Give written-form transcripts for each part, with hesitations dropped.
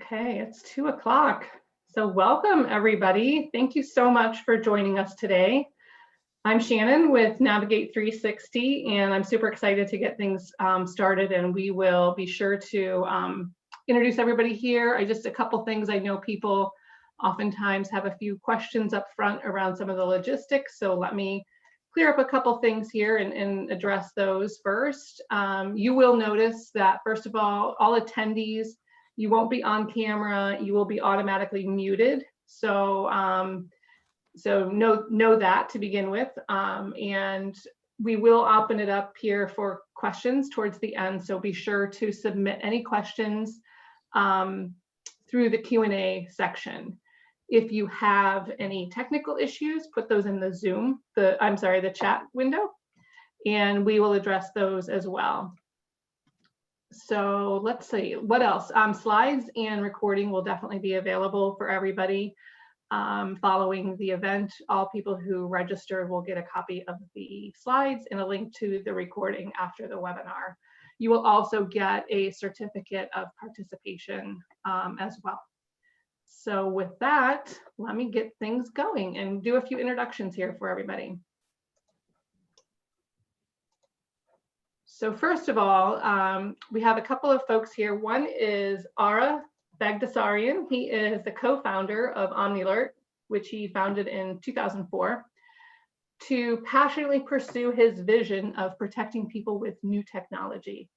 Okay, it's 2 o'clock. So welcome everybody. Thank you so much for joining us today. I'm Shannon with Navigate 360, and I'm super excited to get things started, and we will be sure to introduce everybody here. Just a couple things. I know people oftentimes have a few questions up front around some of the logistics, so let me clear up a couple things here and address those first. You will notice that, first of all attendees, you won't be on camera, you will be automatically muted. So know that to begin with. And we will open it up here for questions towards the end. So be sure to submit any questions through the Q&A section. If you have any technical issues, put those in the chat window, and we will address those as well. So let's see, what else? Slides and recording will definitely be available for everybody following the event. All people who register will get a copy of the slides and a link to the recording after the webinar. You will also get a certificate of participation as well. So with that, let me get things going and do a few introductions here for everybody. So first of all, we have a couple of folks here. One is Ara Baghdasarian. He is the co-founder of OmniAlert, which he founded in 2004, to passionately pursue his vision of protecting people with new technology.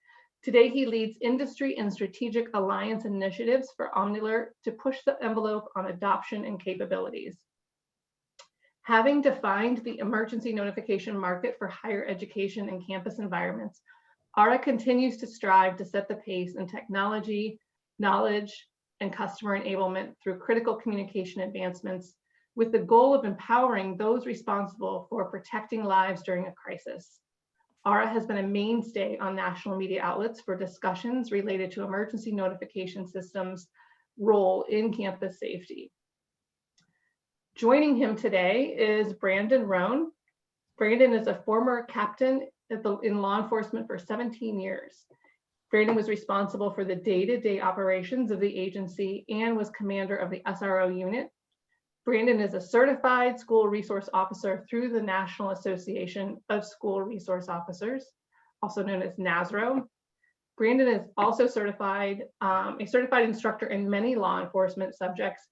Today, he leads industry and strategic alliance initiatives for OmniAlert to push the envelope on adoption and capabilities. Having defined the emergency notification market for higher education and campus environments, Ara continues to strive to set the pace in technology, knowledge, and customer enablement through critical communication advancements, with the goal of empowering those responsible for protecting lives during a crisis. Ara has been a mainstay on national media outlets for discussions related to emergency notification systems' role in campus safety. Joining him today is Rohn. Brandon is a former captain in law enforcement for 17 years. Brandon was responsible for the day-to-day operations of the agency and was commander of the SRO unit. Brandon is a certified school resource officer through the National Association of School Resource Officers, also known as NASRO. Brandon is also a certified instructor in many law enforcement subjects,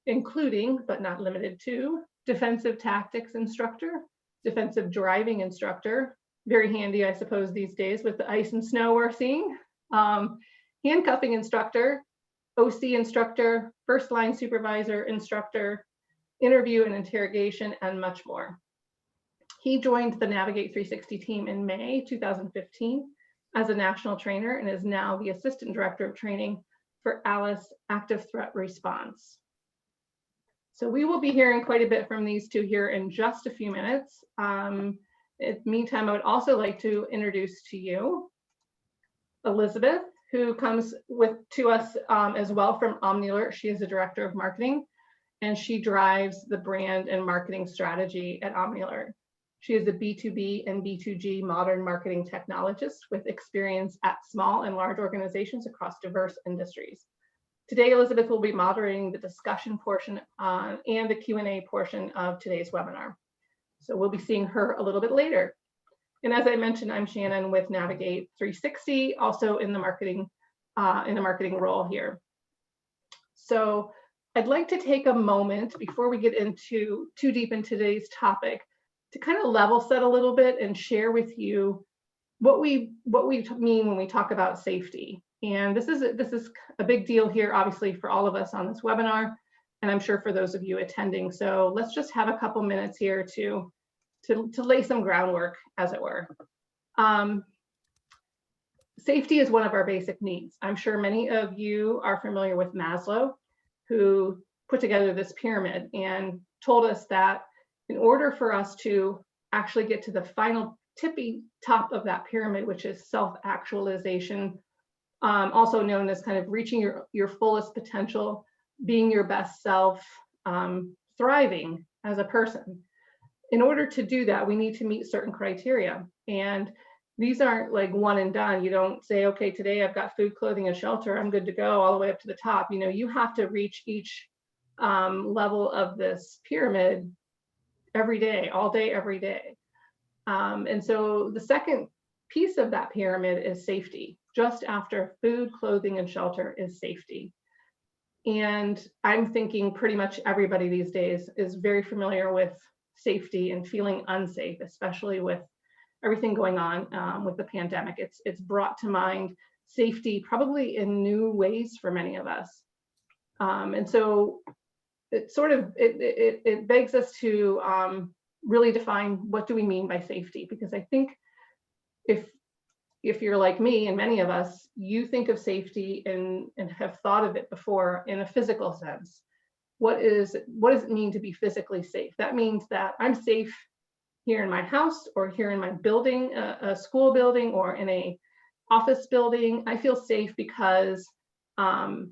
including, but not limited to, defensive tactics instructor, defensive driving instructor, very handy, I suppose, these days with the ice and snow we're seeing, handcuffing instructor, OC instructor, first line supervisor instructor, interview and interrogation, and much more. He joined the Navigate 360 team in May 2015 as a national trainer and is now the assistant director of training for ALICE Active Threat Response. So we will be hearing quite a bit from these two here in just a few minutes. In the meantime, I would also like to introduce to you Elizabeth, who comes to us as well from OmniAlert. She is the director of marketing, and she drives the brand and marketing strategy at OmniAlert. She is a B2B and B2G modern marketing technologist with experience at small and large organizations across diverse industries. Today, Elizabeth will be moderating the discussion portion and the Q&A portion of today's webinar. So we'll be seeing her a little bit later. And as I mentioned, I'm Shannon with Navigate 360, also in the marketing role here. So I'd like to take a moment before we get into too deep into today's topic to kind of level set a little bit and share with you what we mean when we talk about safety. And this is a big deal here, obviously, for all of us on this webinar, and I'm sure for those of you attending. So let's just have a couple minutes here to lay some groundwork, as it were. Safety is one of our basic needs. I'm sure many of you are familiar with Maslow, who put together this pyramid and told us that in order for us to actually get to the final tippy top of that pyramid, which is self-actualization, also known as kind of reaching your fullest potential, being your best self, thriving as a person. In order to do that, we need to meet certain criteria. And these aren't like one and done. You don't say, okay, today I've got food, clothing, and shelter, I'm good to go all the way up to the top. You know, you have to reach each level of this pyramid every day, all day, every day. And so the second piece of that pyramid is safety. Just after food, clothing, and shelter is safety. And I'm thinking pretty much everybody these days is very familiar with safety and feeling unsafe, especially with everything going on with the pandemic. It's brought to mind safety probably in new ways for many of us. And so it sort of, it begs us to really define what do we mean by safety? Because I think if you're like me and many of us, you think of safety and have thought of it before in a physical sense. What does it mean to be physically safe? That means that I'm safe here in my house or here in my building, a school building, or in a office building. I feel safe because the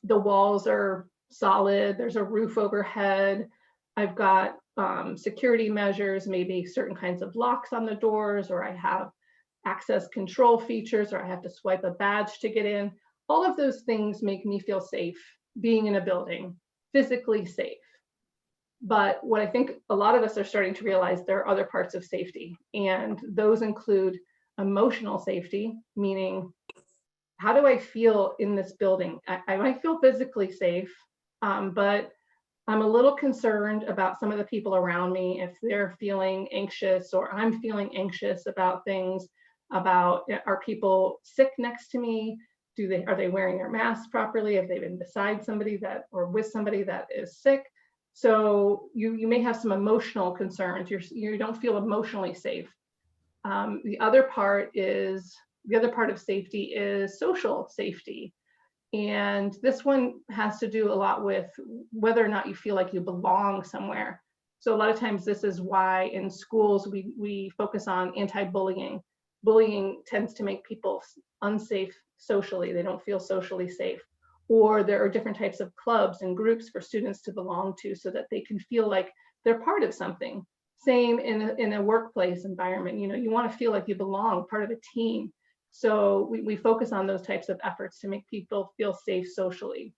walls are solid, there's a roof overhead, I've got security measures, maybe certain kinds of locks on the doors, or I have access control features, or I have to swipe a badge to get in. All of those things make me feel safe being in a building, physically safe. But what I think a lot of us are starting to realize, there are other parts of safety, and those include emotional safety, meaning how do I feel in this building? I might feel physically safe, but I'm a little concerned about some of the people around me, if they're feeling anxious or I'm feeling anxious about things, about are people sick next to me? Are they wearing their masks properly? Have they been beside somebody that, or with somebody that is sick? So you may have some emotional concerns. You don't feel emotionally safe. The other part of safety is social safety. And this one has to do a lot with whether or not you feel like you belong somewhere. So a lot of times this is why in schools we focus on anti-bullying. Bullying tends to make people unsafe socially. They don't feel socially safe. Or there are different types of clubs and groups for students to belong to so that they can feel like they're part of something. Same in a workplace environment. You know, you want to feel like you belong, part of a team. So we focus on those types of efforts to make people feel safe socially.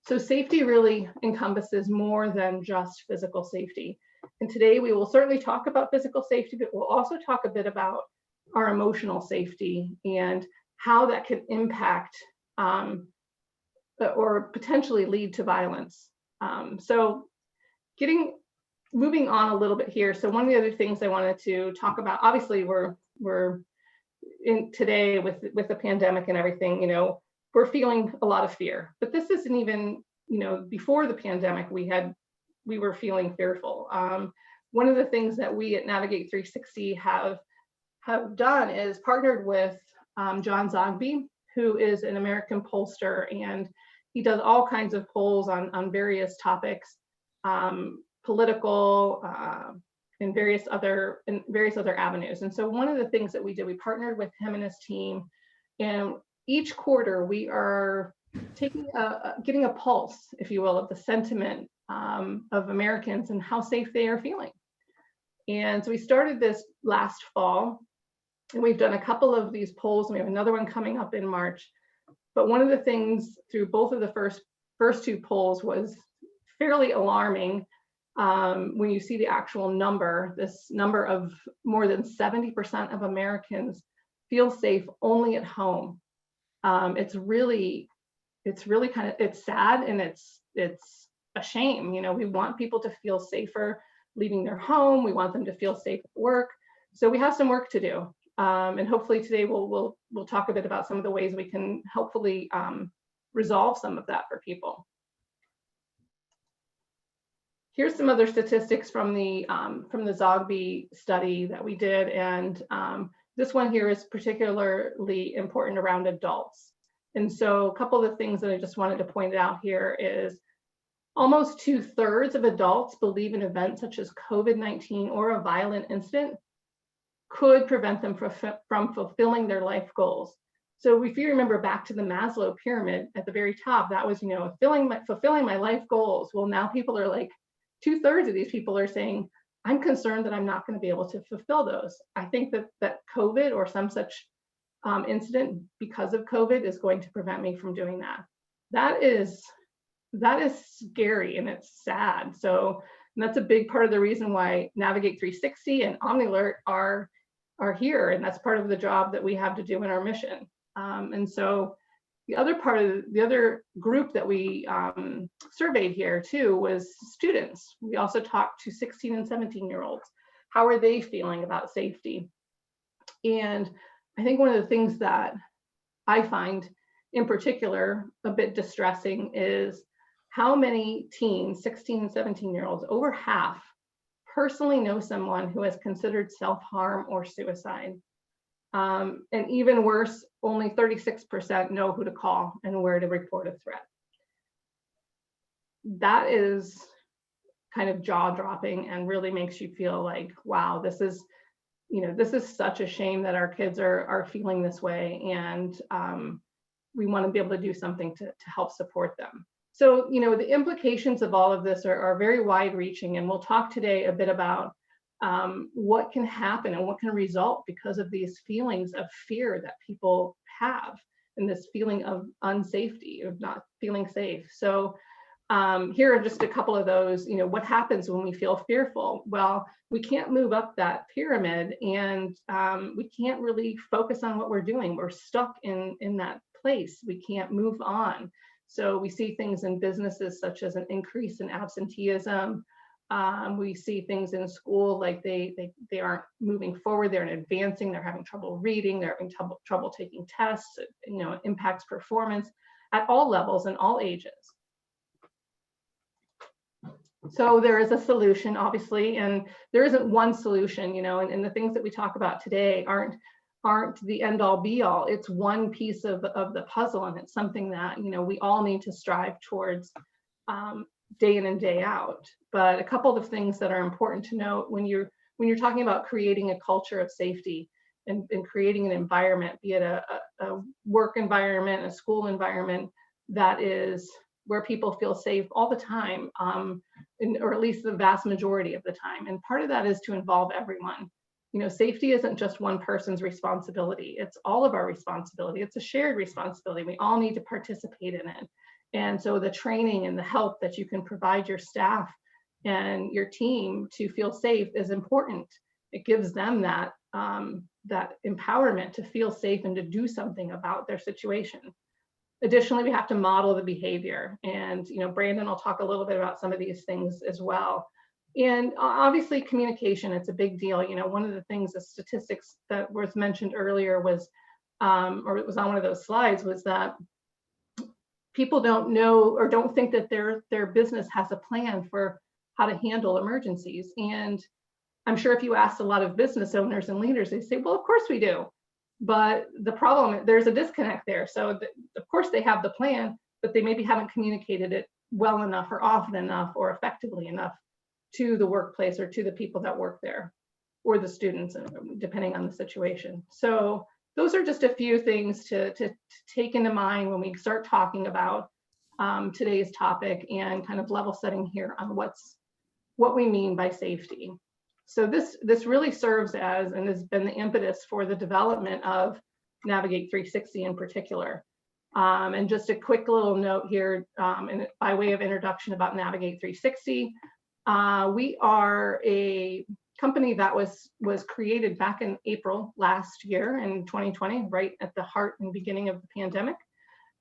So safety really encompasses more than just physical safety. And today we will certainly talk about physical safety, but we'll also talk a bit about our emotional safety and how that can impact or potentially lead to violence. So moving on a little bit here. So one of the other things I wanted to talk about, obviously we're in today with the pandemic and everything, you know, we're feeling a lot of fear, but this isn't even, you know, before the pandemic, we were feeling fearful. One of the things that we at Navigate 360 have done is partnered with John Zogby, who is an American pollster, and he does all kinds of polls on various topics, political, and various other avenues. And so one of the things that we did, we partnered with him and his team, and each quarter we are getting a pulse, if you will, of the sentiment of Americans and how safe they are feeling. And so we started this last fall, and we've done a couple of these polls, and we have another one coming up in March. But one of the things through both of the first two polls was fairly alarming. When you see the actual number, this number of more than 70% of Americans feel safe only at home. It's really kind of, it's sad, and it's a shame. You know, we want people to feel safer leaving their home. We want them to feel safe at work. So we have some work to do. And hopefully today we'll talk a bit about some of the ways we can hopefully resolve some of that for people. Here's some other statistics from the Zogby study that we did, and this one here is particularly important around adults. And so a couple of the things that I just wanted to point out here is almost 2/3 of adults believe an event such as COVID-19 or a violent incident could prevent them from fulfilling their life goals. So if you remember back to the Maslow pyramid at the very top, that was, you know, fulfilling my life goals. Well, now people are like, 2/3 of these people are saying, I'm concerned that I'm not going to be able to fulfill those. I think that COVID or some such incident because of COVID is going to prevent me from doing that. That is scary and it's sad. So that's a big part of the reason why Navigate 360 and OmniAlert are here, and that's part of the job that we have to do in our mission. And so the other group that we surveyed here too was students. We also talked to 16 and 17-year-olds. How are they feeling about safety? And I think one of the things that I find in particular a bit distressing is how many teens, 16 and 17-year-olds, over half, personally know someone who has considered self-harm or suicide. And even worse, only 36% know who to call and where to report a threat. That is kind of jaw-dropping and really makes you feel like, wow, this is such a shame that our kids are feeling this way, and we want to be able to do something to help support them. So, the implications of all of this are very wide-reaching, and we'll talk today a bit about what can happen and what can result because of these feelings of fear that people have, and this feeling of unsafety, of not feeling safe. So here are just a couple of those. What happens when we feel fearful? Well, we can't move up that pyramid, and we can't really focus on what we're doing. We're stuck in that place. We can't move on. So we see things in businesses such as an increase in absenteeism. We see things in school like they aren't moving forward, they're not advancing, they're having trouble reading, they're having trouble taking tests. It impacts performance at all levels and all ages. So there is a solution, obviously, and there isn't one solution, and the things that we talk about today aren't the end all be all. It's one piece of the puzzle, and it's something that, we all need to strive towards day in and day out. But a couple of things that are important to note when you're talking about creating a culture of safety and creating an environment, be it a work environment, a school environment that is where people feel safe all the time, or at least the vast majority of the time. And part of that is to involve everyone. Safety isn't just one person's responsibility. It's all of our responsibility. It's a shared responsibility. We all need to participate in it. And so the training and the help that you can provide your staff and your team to feel safe is important. It gives them that empowerment to feel safe and to do something about their situation. Additionally, we have to model the behavior. And Brandon will talk a little bit about some of these things as well. And obviously communication, it's a big deal. One of the things, the statistics that was mentioned earlier was, or it was on one of those slides, was that people don't know or don't think that their business has a plan for how to handle emergencies. And I'm sure if you asked a lot of business owners and leaders, they say, well, of course we do. But the problem, there's a disconnect there. So of course they have the plan, but they maybe haven't communicated it well enough or often enough or effectively enough to the workplace or to the people that work there or the students, depending on the situation. So those are just a few things to take into mind when we start talking about today's topic and kind of level setting here on what we mean by safety. So this really serves as, and has been the impetus for the development of Navigate 360 in particular. And just a quick little note here, and by way of introduction about Navigate 360, we are a company that was created back in April last year in 2020, right at the heart and beginning of the pandemic.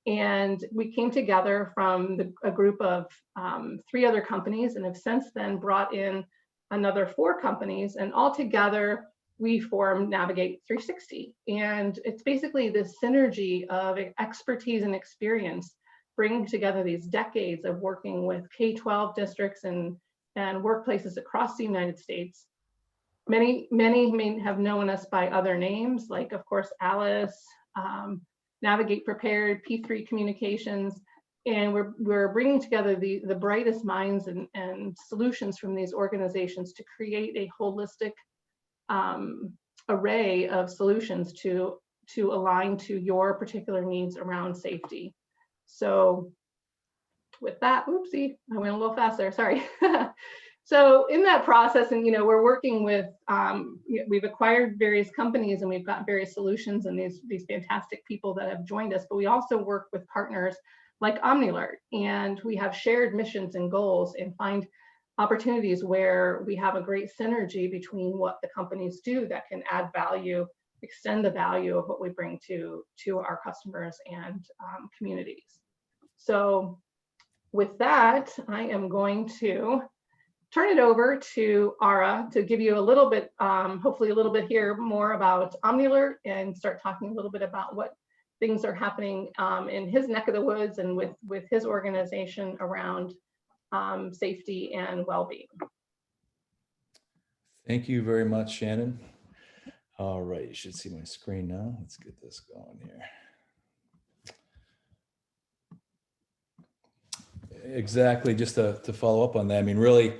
And we came together from a group of 3 other companies and have since then brought in another 4 companies, and all together we formed Navigate 360. And it's basically this synergy of expertise and experience, bringing together these decades of working with K-12 districts and workplaces across the United States. Many may have known us by other names, like of course Alice, Navigate Prepared, P3 Communications, and we're bringing together the brightest minds and solutions from these organizations to create a holistic array of solutions to align to your particular needs around safety. So with that, oopsie, I went a little fast there, sorry. So in that process, and we're working with, we've acquired various companies and we've got various solutions and these fantastic people that have joined us, but we also work with partners like OmniAlert, and we have shared missions and goals and find opportunities where we have a great synergy between what the companies do that can add value, extend the value of what we bring to our customers and communities. So with that, I am going to turn it over to Ara to give you a little bit, hopefully a little bit here more about OmniAlert and start talking a little bit about what things are happening in his neck of the woods and with his organization around safety and well-being. Thank you very much, Shannon. All right, you should see my screen now. Let's get this going here. Exactly, just to follow up on that, I mean, really,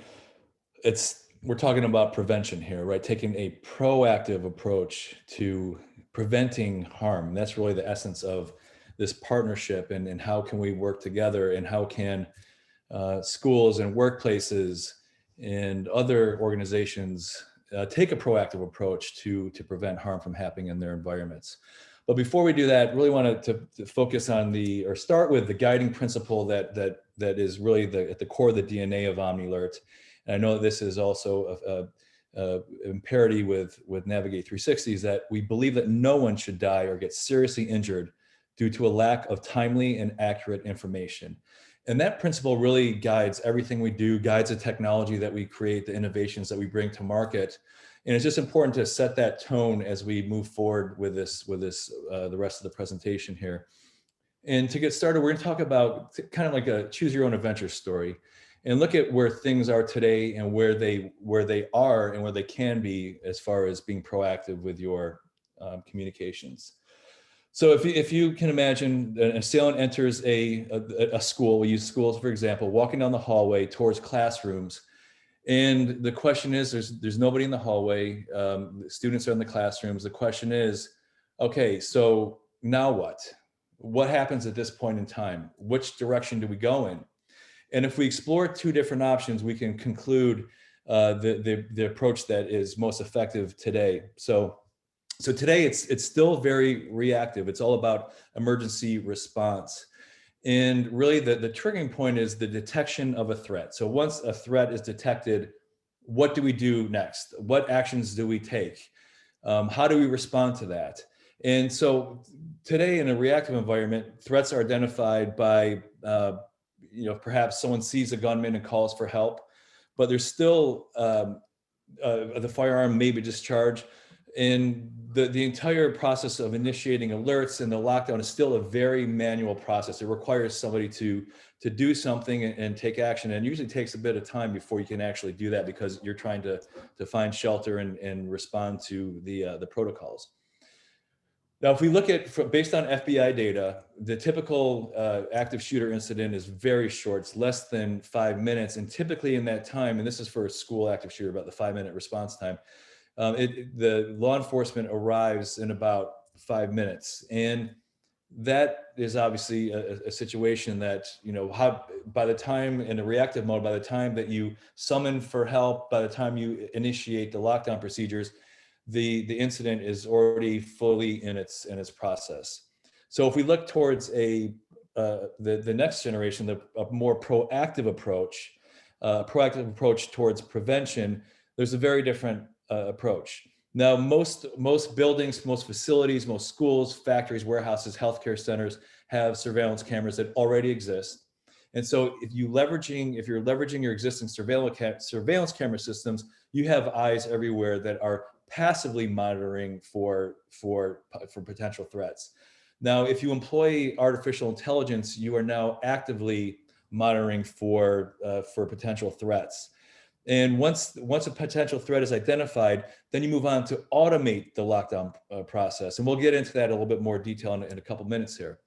we're talking about prevention here, right? Taking a proactive approach to preventing harm. That's really the essence of this partnership, and how can we work together, and how can schools and workplaces and other organizations take a proactive approach to prevent harm from happening in their environments. But before we do that, really wanted to focus on start with the guiding principle that is really at the core of the DNA of OmniAlert. And I know this is also a imperative with Navigate 360, is that we believe that no one should die or get seriously injured due to a lack of timely and accurate information. And that principle really guides everything we do, guides the technology that we create, the innovations that we bring to market. And it's just important to set that tone as we move forward with the rest of the presentation here. And to get started, we're going to talk about kind of like a choose your own adventure story, and look at where things are today and where they are and where they can be as far as being proactive with your communications. So if you can imagine, an assailant enters a school, we use schools for example, walking down the hallway towards classrooms, and the question is, there's nobody in the hallway, the students are in the classrooms. The question is, okay, so now what? What happens at this point in time? Which direction do we go in? And if we explore two different options, we can conclude the approach that is most effective today. So today it's still very reactive. It's all about emergency response. And really the triggering point is the detection of a threat. So once a threat is detected, what do we do next? What actions do we take? How do we respond to that? And so today in a reactive environment, threats are identified by, perhaps someone sees a gunman and calls for help, but there's still the firearm may be discharged. And the entire process of initiating alerts and the lockdown is still a very manual process. It requires somebody to do something and take action, and usually takes a bit of time before you can actually do that, because you're trying to find shelter and respond to the protocols. Now, if we look at, based on FBI data, the typical active shooter incident is very short. It's less than 5 minutes, and typically in that time, and this is for a school active shooter, about the 5-minute response time, the law enforcement arrives in about 5 minutes. And that is obviously a situation that, by the time in a reactive mode, by the time that you summon for help, by the time you initiate the lockdown procedures, the incident is already fully in its process. So if we look towards the next generation, a more proactive approach towards prevention, there's a very different approach. Now, most buildings, most facilities, most schools, factories, warehouses, healthcare centers have surveillance cameras that already exist. And so if you're leveraging your existing surveillance camera systems, you have eyes everywhere that are passively monitoring for potential threats. Now, if you employ artificial intelligence, you are now actively monitoring for potential threats. And once a potential threat is identified, then you move on to automate the lockdown process. And we'll get into that a little bit more detail in a couple minutes here.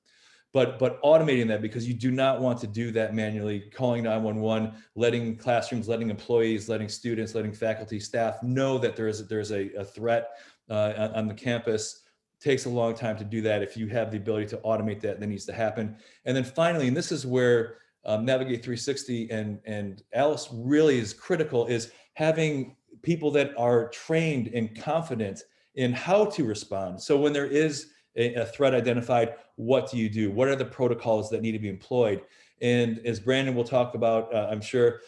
But automating that, because you do not want to do that manually, calling 911, letting classrooms, letting employees, letting students, letting faculty, staff know that there's a threat on the campus. Takes a long time to do that. If you have the ability to automate that, that needs to happen. And then finally, and this is where Navigate 360 and Alice really is critical, is having people that are trained and confident in how to respond. So when there is a threat identified, what do you do? What are the protocols that need to be employed? And as Brandon will talk about, I'm sure,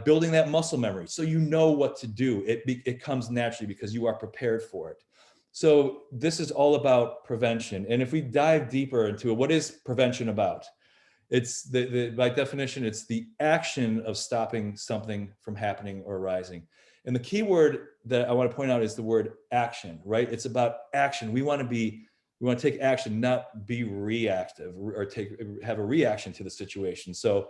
building that muscle memory, so you know what to do. It comes naturally because you are prepared for it. So this is all about prevention. And if we dive deeper into it, what is prevention about? It's by definition, it's the action of stopping something from happening or arising. And the key word that I want to point out is the word action, right? It's about action. We want to take action, not be reactive or have a reaction to the situation. So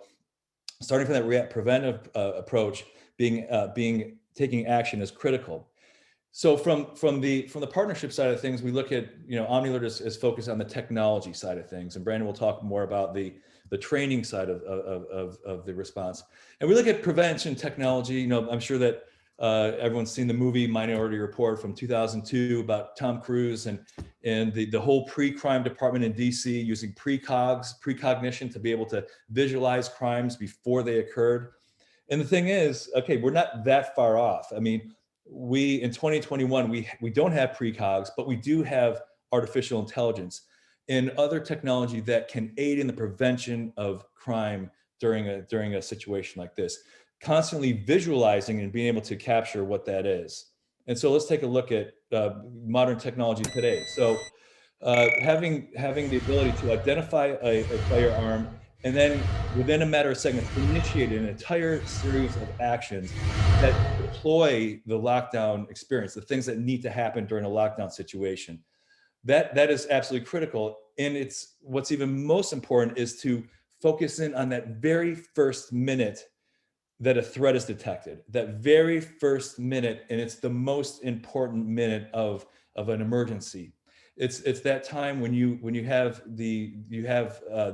starting from that preventive approach, taking action is critical. So from the partnership side of things, we look at, OmniAlert is focused on the technology side of things, and Brandon will talk more about the training side of the response. And we look at prevention technology. I'm sure that everyone's seen the movie Minority Report from 2002 about Tom Cruise and the whole pre-crime department in DC using precognition to be able to visualize crimes before they occurred. And the thing is, okay, we're not that far off. I mean, we in 2021, we don't have precogs, but we do have artificial intelligence and other technology that can aid in the prevention of crime during a situation like this, constantly visualizing and being able to capture what that is. And so let's take a look at modern technology today. So having the ability to identify a firearm, and then within a matter of seconds, initiate an entire series of actions that deploy the lockdown experience, the things that need to happen during a lockdown situation. That is absolutely critical. And it's what's even most important is to focus in on that very first minute that a threat is detected, that very first minute, and it's the most important minute of an emergency. It's that time when you have the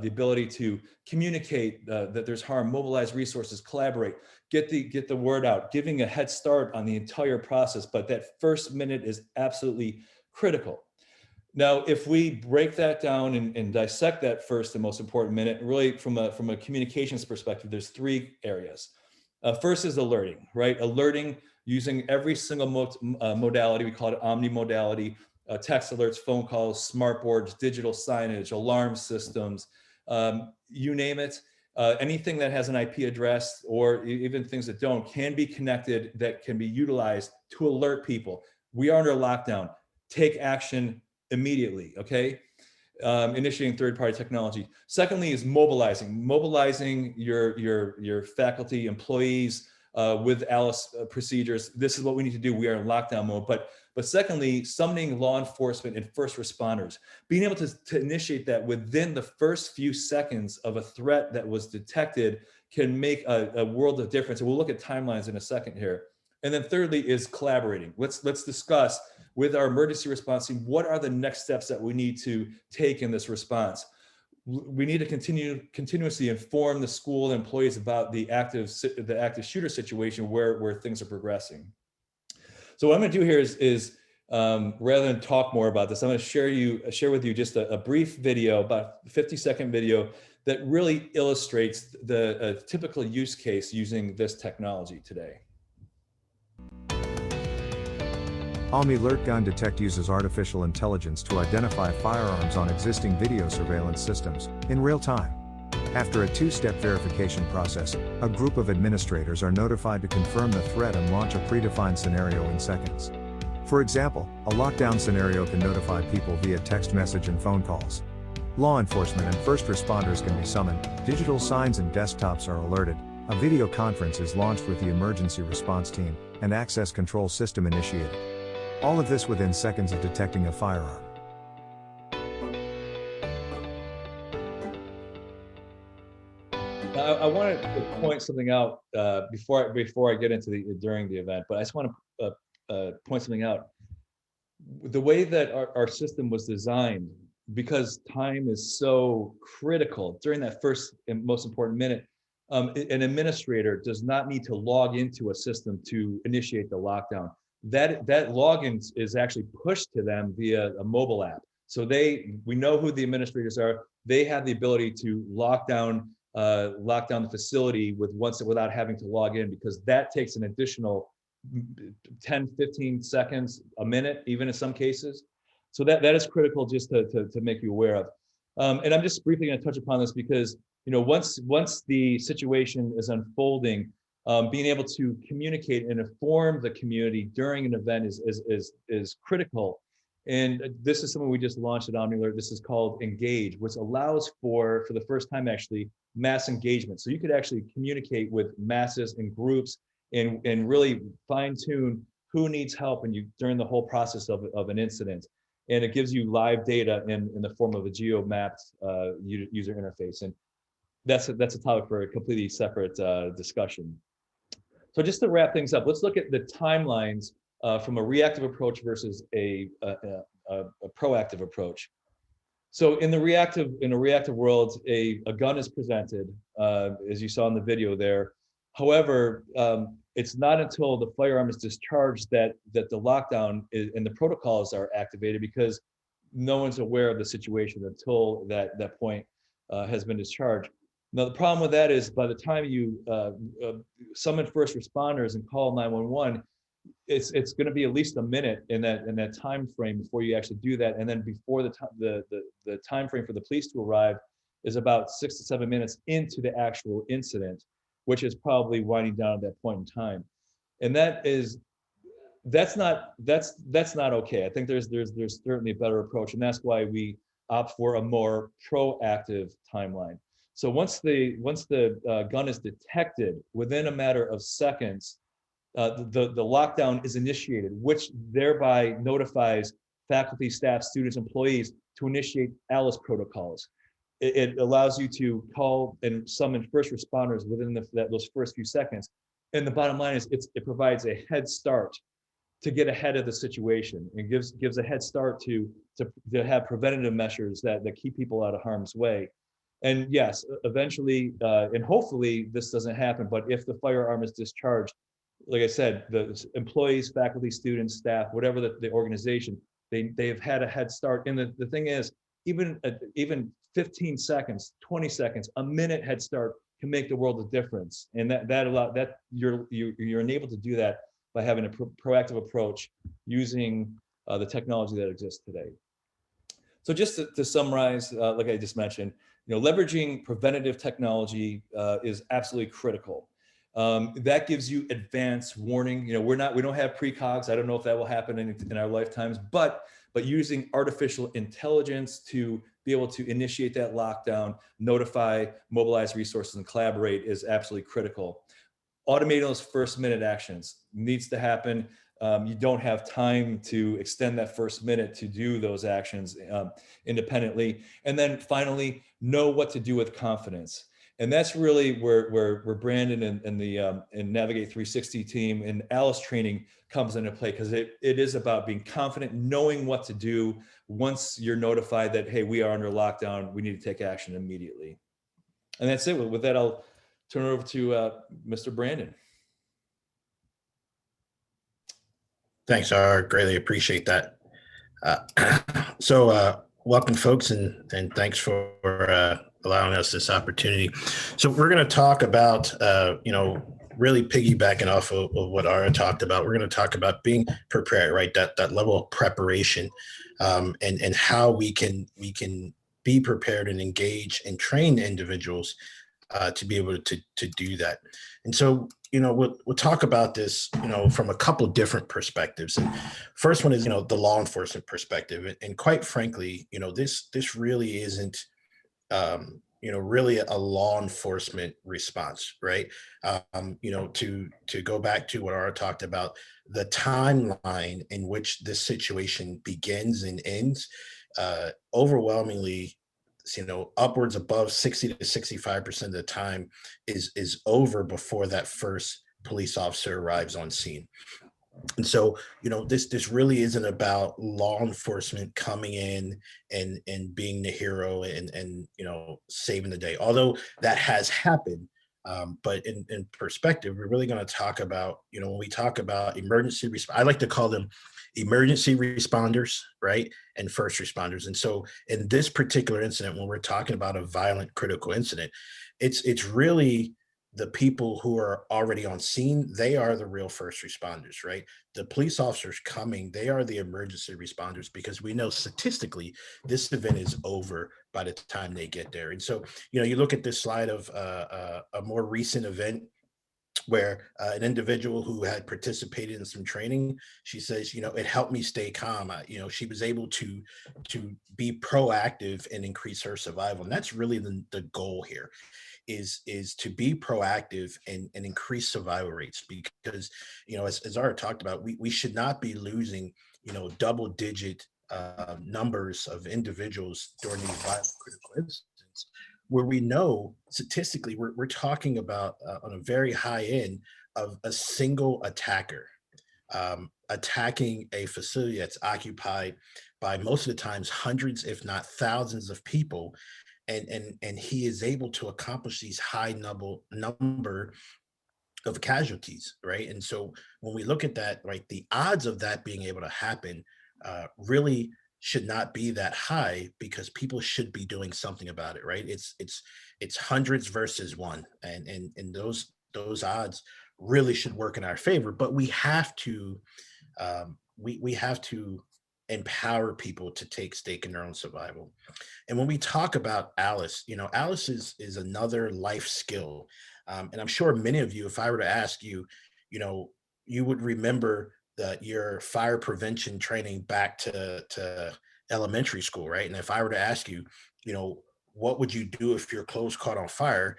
ability to communicate that there's harm, mobilize resources, collaborate, get the word out, giving a head start on the entire process. But that first minute is absolutely critical. Now, if we break that down and dissect that first and most important minute, really from a communications perspective, there's three areas. First is alerting, right? Alerting using every single modality. We call it omni-modality. Text alerts, phone calls, smart boards, digital signage, alarm systems, you name it. Anything that has an IP address or even things that don't can be connected, that can be utilized to alert people. We are under lockdown. Take action immediately, okay? Initiating third-party technology. Secondly is mobilizing your faculty, employees with Alice procedures. This is what we need to do. We are in lockdown mode. But secondly, summoning law enforcement and first responders, being able to initiate that within the first few seconds of a threat that was detected can make a world of difference. And we'll look at timelines in a second here. And then thirdly is collaborating. Let's discuss with our emergency response team, what are the next steps that we need to take in this response? We need to continuously inform the school and employees about the active shooter situation where things are progressing. So what I'm going to do here is rather than talk more about this, I'm going to share with you just a brief video, about a 50-second video that really illustrates the typical use case using this technology today. OmniAlert Gun Detect uses artificial intelligence to identify firearms on existing video surveillance systems in real time. After a two-step verification process, a group of administrators are notified to confirm the threat and launch a predefined scenario in seconds. For example, a lockdown scenario can notify people via text message and phone calls. Law enforcement and first responders can be summoned, digital signs and desktops are alerted, a video conference is launched with the emergency response team, and access control system initiated. All of this within seconds of detecting a firearm. I wanted to point something out before I get into during the event, but I just want to point something out. The way that our system was designed, because time is so critical during that first and most important minute, an administrator does not need to log into a system to initiate the lockdown. That login is actually pushed to them via a mobile app. So we know who the administrators are. They have the ability to lock down lock down the facility without having to log in, because that takes an additional 10, 15 seconds, a minute, even in some cases. So that is critical just to make you aware of. And I'm just briefly going to touch upon this because, once the situation is unfolding, being able to communicate and inform the community during an event is critical. And this is something we just launched at OmniAlert. This is called Engage, which allows for the first time, actually, mass engagement. So you could actually communicate with masses and groups and really fine tune who needs help during the whole process of an incident. And it gives you live data in the form of a geo-mapped user interface. And that's a topic for a completely separate discussion. So just to wrap things up, let's look at the timelines from a reactive approach versus a proactive approach. So in a reactive world, a gun is presented, as you saw in the video there. However, it's not until the firearm is discharged that the lockdown and the protocols are activated, because no one's aware of the situation until that point has been discharged. Now, the problem with that is by the time you summon first responders and call 911, it's going to be at least a minute in that time frame before you actually do that, and then before the time frame for the police to arrive is about 6 to 7 minutes into the actual incident, which is probably winding down at that point in time, and that's not okay. I think there's certainly a better approach, and that's why we opt for a more proactive timeline. So once the gun is detected, within a matter of seconds, the lockdown is initiated, which thereby notifies faculty, staff, students, employees to initiate ALICE protocols. It allows you to call and summon first responders within those first few seconds. And the bottom line is it provides a head start to get ahead of the situation, and gives a head start to have preventative measures that keep people out of harm's way. And yes, eventually, and hopefully this doesn't happen, but if the firearm is discharged, like I said, the employees, faculty, students, staff, whatever the organization, they've had a head start. And the thing is, even 15 seconds, 20 seconds, a minute head start can make the world of difference. And that you're enabled to do that by having a proactive approach using the technology that exists today. So just to summarize, like I just mentioned, leveraging preventative technology is absolutely critical. That gives you advanced warning. We don't have precogs. I don't know if that will happen in our lifetimes, but using artificial intelligence to be able to initiate that lockdown, notify, mobilize resources, and collaborate is absolutely critical. Automating those first minute actions needs to happen. You don't have time to extend that first minute to do those actions independently. And then finally, know what to do with confidence. And that's really where Brandon and the Navigate 360 team and ALICE training comes into play, because it is about being confident, knowing what to do once you're notified that, hey, we are under lockdown, we need to take action immediately. And that's it. With that, I'll turn it over to Mr. Brandon. Thanks, Ara. Greatly appreciate that. So welcome, folks, and thanks for allowing us this opportunity. So we're going to talk about, really piggybacking off of what Ara talked about. We're going to talk about being prepared, right? That level of preparation, and how we can be prepared and engage and train individuals to be able to do that. And so, we'll talk about this, from a couple of different perspectives. And first one is, the law enforcement perspective. And quite frankly, this really isn't, really a law enforcement response, right? To go back to what Ara talked about, the timeline in which this situation begins and ends, overwhelmingly, upwards above 60 to 65% of the time is over before that first police officer arrives on scene. And so, this really isn't about law enforcement coming in and being the hero and saving the day, although that has happened. But in perspective, we're really going to talk about, when we talk about emergency response, I like to call them emergency responders, right? And first responders. And so in this particular incident, when we're talking about a violent critical incident, it's really the people who are already on scene. They are the real first responders, right? The police officers coming, they are the emergency responders, because we know statistically this event is over by the time they get there. And so, you look at this slide of a more recent event where an individual who had participated in some training, she says, it helped me stay calm. She was able to be proactive and increase her survival. And that's really the goal here, is to be proactive and increase survival rates. Because, as Ara talked about, we should not be losing, double digit numbers of individuals during these violent critical incidents, where we know statistically we're talking about on a very high end of a single attacker attacking a facility that's occupied by, most of the times, hundreds if not thousands of people, and he is able to accomplish these high number of casualties, right? And so when we look at that, right, the odds of that being able to happen really should not be that high, because people should be doing something about it, right? It's hundreds versus one, and those odds really should work in our favor. But we have to we have to empower people to take stake in their own survival. And when we talk about Alice, Alice is another life skill. And I'm sure many of you, if I were to ask you, you would remember that your fire prevention training back to elementary school, right? And if I were to ask you, what would you do if your clothes caught on fire?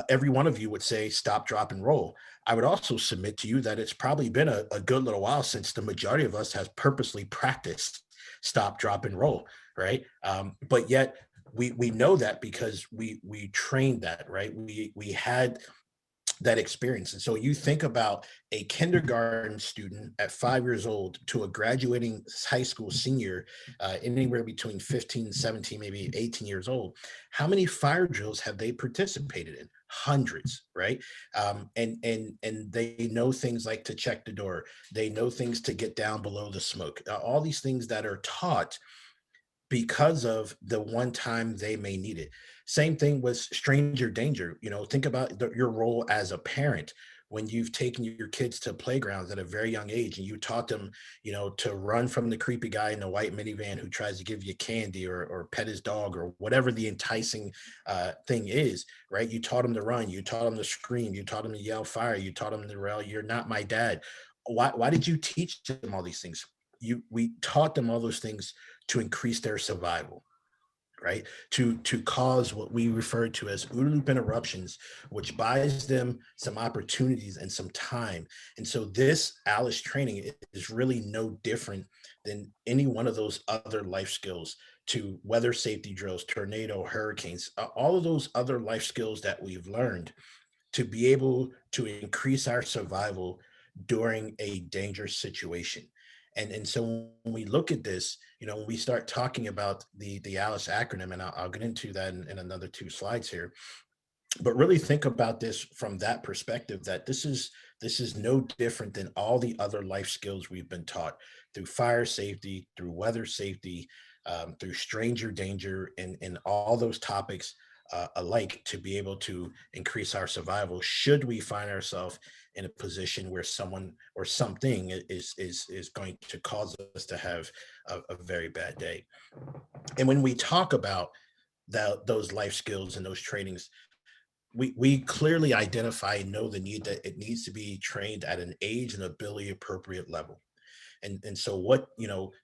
Every one of you would say stop, drop, and roll. I would also submit to you that it's probably been a good little while since the majority of us has purposely practiced stop, drop, and roll, right? But yet we know that because we trained that, right? We had that experience. And so you think about a kindergarten student at 5 years old to a graduating high school senior, anywhere between 15, 17, maybe 18 years old. How many fire drills have they participated in? Hundreds, right? And they know things like to check the door. They know things to get down below the smoke. All these things that are taught because of the one time they may need it. Same thing with stranger danger. Think about your role as a parent when you've taken your kids to playgrounds at a very young age and you taught them, to run from the creepy guy in the white minivan who tries to give you candy or pet his dog or whatever the enticing thing is, right? You taught them to run, you taught them to scream, you taught them to yell fire, you taught them to yell, "You're not my dad." Why did you teach them all these things? We taught them all those things to increase their survival, right? To cause what we refer to as OODA loop interruptions, which buys them some opportunities and some time. And so this Alice training is really no different than any one of those other life skills, to weather safety drills, tornado, hurricanes, all of those other life skills that we've learned to be able to increase our survival during a dangerous situation. And so when we look at this, when we start talking about the ALICE acronym, and I'll get into that in another 2 slides here, but really think about this from that perspective, that this is no different than all the other life skills we've been taught through fire safety, through weather safety, through stranger danger, and all those topics alike, to be able to increase our survival should we find ourselves in a position where someone or something is going to cause us to have a very bad day. And when we talk about those life skills and those trainings, we clearly identify and know the need that it needs to be trained at an age and ability appropriate level. And so what,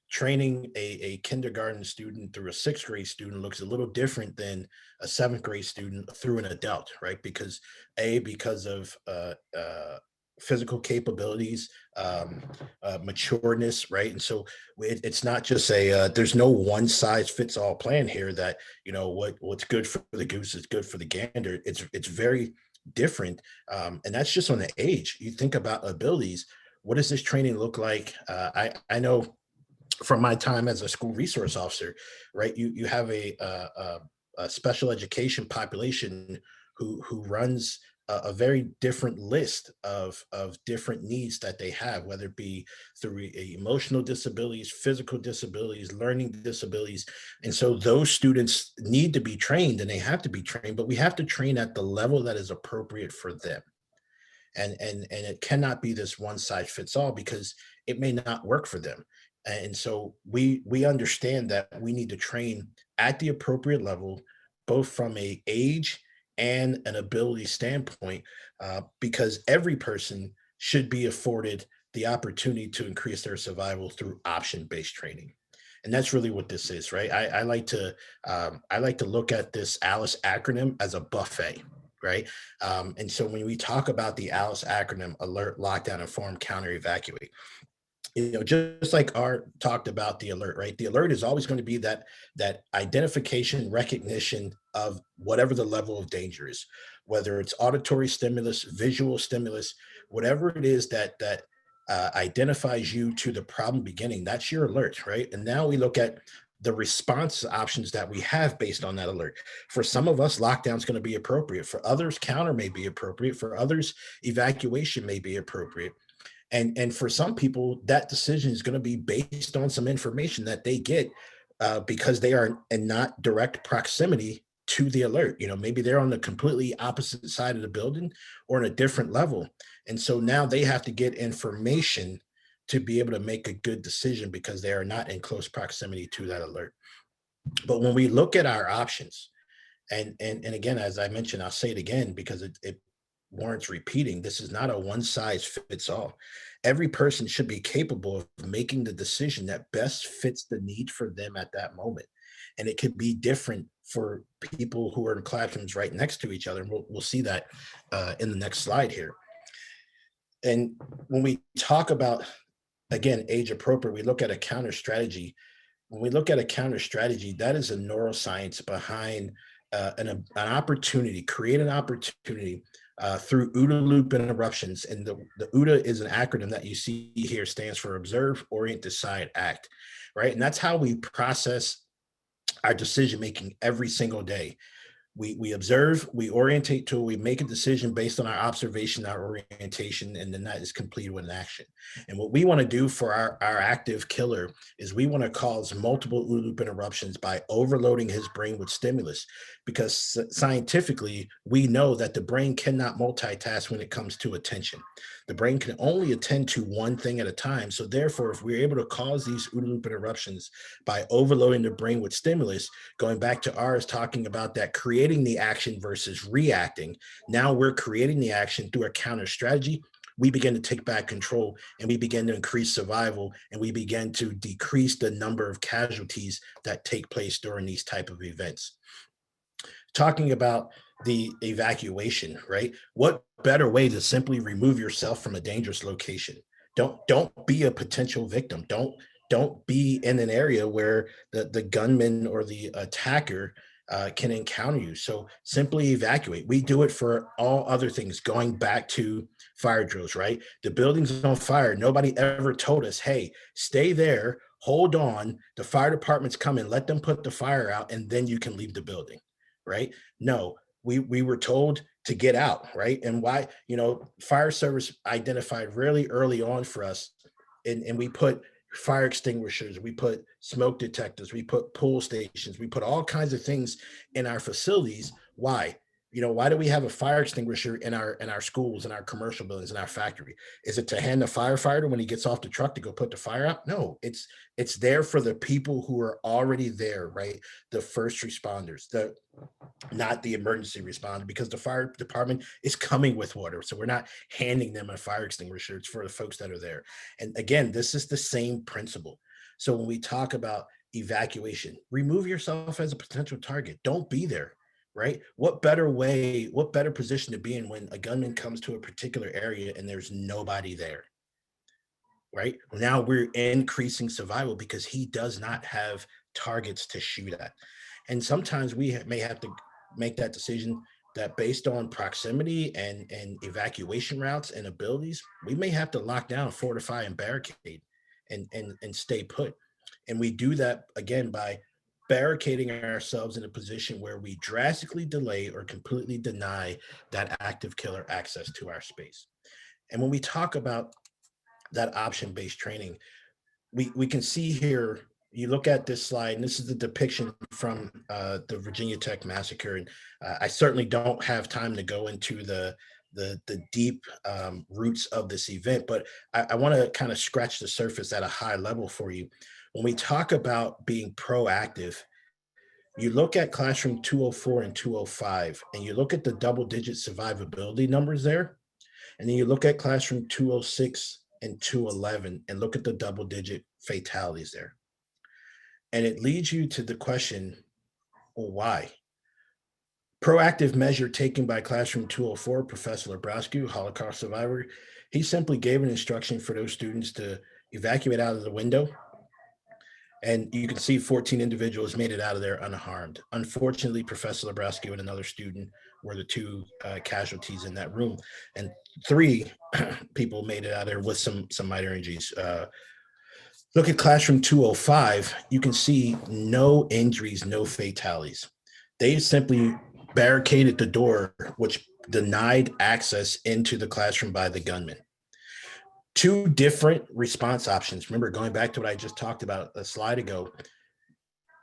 training a kindergarten student through a 6th grade student looks a little different than a 7th grade student through an adult, right? Because of physical capabilities, matureness, right? And so it's not just there's no one size fits all plan here, that, what's good for the goose is good for the gander. It's very different. And that's just on the age. You think about abilities. What does this training look like? I know from my time as a school resource officer, right? You have a special education population who runs a very different list of different needs that they have, whether it be through emotional disabilities, physical disabilities, learning disabilities. And so those students need to be trained, and they have to be trained, but we have to train at the level that is appropriate for them. And it cannot be this one size fits all, because it may not work for them. And so we understand that we need to train at the appropriate level, both from a age and an ability standpoint, because every person should be afforded the opportunity to increase their survival through option-based training. And that's really what this is, right? I like to look at this ALICE acronym as a buffet, right? And so when we talk about the ALICE acronym: alert, lockdown, inform, counter, evacuate, just like Art talked about the alert, right? The alert is always going to be that identification, recognition of whatever the level of danger is, whether it's auditory stimulus, visual stimulus, whatever it is that identifies you to the problem beginning. That's your alert, right? And now we look at the response options that we have based on that alert. For some of us, lockdown is going to be appropriate. For others, counter may be appropriate. For others, evacuation may be appropriate. And for some people, that decision is going to be based on some information that they get because they are in not direct proximity to the alert. Maybe they're on the completely opposite side of the building or in a different level. And so now they have to get information to be able to make a good decision because they are not in close proximity to that alert. But when we look at our options, and again, as I mentioned, I'll say it again because it warrants repeating, this is not a one size fits all. Every person should be capable of making the decision that best fits the need for them at that moment. And it could be different for people who are in classrooms right next to each other. And we'll see that in the next slide here. And when we talk about, again, age appropriate, we look at a counter strategy. When we look at a counter strategy, that is a neuroscience behind an opportunity, create an opportunity through OODA loop interruptions. And the OODA is an acronym that you see here, stands for observe, orient, decide, act, right? And that's how we process our decision making every single day. We observe, we orientate to, we make a decision based on our observation, our orientation, and then that is completed with an action. And what we want to do for our active killer is we want to cause multiple OODA loop interruptions by overloading his brain with stimulus, because scientifically, we know that the brain cannot multitask when it comes to attention. The brain can only attend to one thing at a time. So therefore, if we're able to cause these OODA loop interruptions by overloading the brain with stimulus, going back to Ara's talking about that, creating the action versus reacting. Now we're creating the action through a counter strategy. We begin to take back control, and we begin to increase survival, and we begin to decrease the number of casualties that take place during these type of events. Talking about the evacuation, right? What better way to simply remove yourself from a dangerous location? Don't be a potential victim. Don't be in an area where the gunman or the attacker can encounter you. So simply evacuate. We do it for all other things, going back to fire drills, right? The building's on fire. Nobody ever told us, hey, stay there, hold on, the fire department's coming, let them put the fire out, and then you can leave the building, right? No, we were told to get out, right? And why, fire service identified really early on for us, and we put fire extinguishers, we put smoke detectors, we put pool stations, we put all kinds of things in our facilities. Why? Why do we have a fire extinguisher in our schools, in our commercial buildings, in our factory? Is it to hand the firefighter when he gets off the truck to go put the fire out? No, it's there for the people who are already there, right? The first responders, not the emergency responder, because the fire department is coming with water. So we're not handing them a fire extinguisher. It's for the folks that are there. And again, this is the same principle. So when we talk about evacuation, remove yourself as a potential target. Don't be there, right? What better position to be in when a gunman comes to a particular area and there's nobody there, right? Now we're increasing survival because he does not have targets to shoot at. And sometimes we may have to make that decision that based on proximity and evacuation routes and abilities, we may have to lock down, fortify, and barricade and stay put. And we do that again by barricading ourselves in a position where we drastically delay or completely deny that active killer access to our space. And when we talk about that option-based training, we can see here, you look at this slide, and this is the depiction from the Virginia Tech massacre. And I certainly don't have time to go into the deep roots of this event, but I want to kind of scratch the surface at a high level for you. When we talk about being proactive, you look at classroom 204 and 205, and you look at the double-digit survivability numbers there, and then you look at classroom 206 and 211 and look at the double-digit fatalities there. And it leads you to the question, well, why? Proactive measure taken by classroom 204, Professor Labrowski, Holocaust survivor, he simply gave an instruction for those students to evacuate out of the window. And you can see 14 individuals made it out of there unharmed. Unfortunately, Professor Labrowski and another student were the two casualties in that room. And 3 people made it out of there with some minor injuries. Look at classroom 205. You can see no injuries, no fatalities. They simply barricaded the door, which denied access into the classroom by the gunman. 2 different response options. Remember, going back to what I just talked about a slide ago,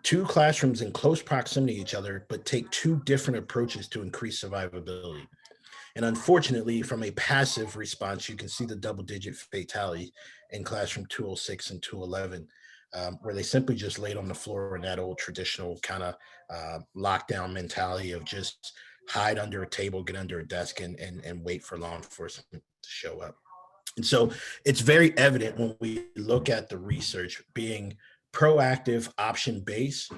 2 classrooms in close proximity to each other, but take 2 different approaches to increase survivability. And unfortunately, from a passive response, you can see the double-digit fatality in classroom 206 and 211, where they simply just laid on the floor in that old traditional kind of lockdown mentality of just hide under a table, get under a desk, and wait for law enforcement to show up. And so it's very evident when we look at the research, being proactive, option-based